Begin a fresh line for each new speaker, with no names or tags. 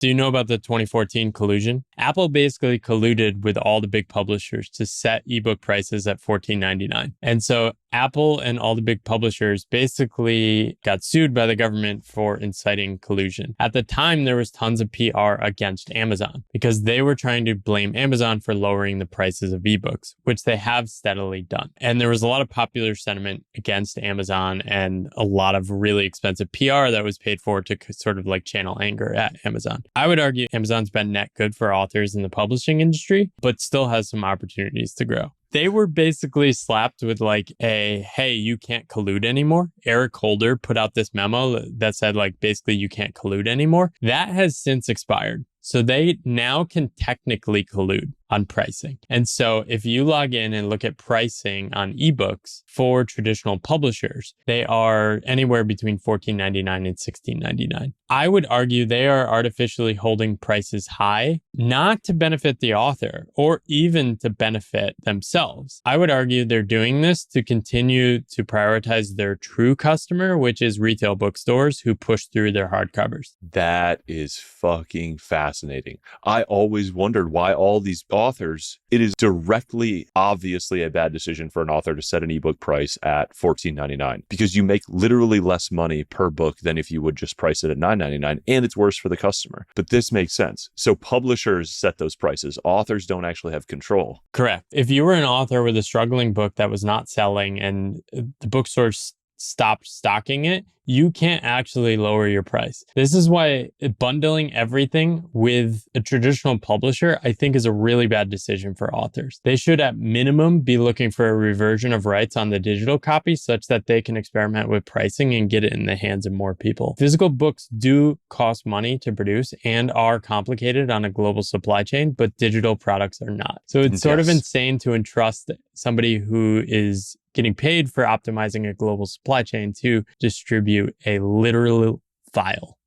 Do you know about the 2014 collusion? Apple basically colluded with all the big publishers to set ebook prices at $14.99. And so Apple and all the big publishers basically got sued by the government for inciting collusion. At the time, there was tons of PR against Amazon because they were trying to blame Amazon for lowering the prices of ebooks, which they have steadily done. And there was a lot of popular sentiment against Amazon and a lot of really expensive PR that was paid for to sort of like channel anger at Amazon. I would argue Amazon's been net good for authors in the publishing industry, but still has some opportunities to grow. They were basically slapped with like hey, you can't collude anymore. Eric Holder put out this memo that said like, basically you can't collude anymore. That has since expired. So they now can technically collude on pricing. And so if you log in and look at pricing on ebooks for traditional publishers, they are anywhere between $14.99 and $16.99. I would argue they are artificially holding prices high, not to benefit the author or even to benefit themselves. I would argue they're doing this to continue to prioritize their true customer, which is retail bookstores who push through their hardcovers.
That is fucking fascinating. I always wondered why all these authors, it is directly, obviously a bad decision for an author to set an ebook price at $14.99 because you make literally less money per book than if you would just price it at $9.99, and it's worse for the customer. But this makes sense. So publishers set those prices. Authors don't actually have control.
Correct. If you were an author with a struggling book that was not selling and the bookstores stopped stocking it, you can't actually lower your price. This is why bundling everything with a traditional publisher, I think, is a really bad decision for authors. They should at minimum be looking for a reversion of rights on the digital copy such that they can experiment with pricing and get it in the hands of more people. Physical books do cost money to produce and are complicated on a global supply chain, but digital products are not. So it's sort of insane to entrust somebody who is getting paid for optimizing a global supply chain to distribute a literal file.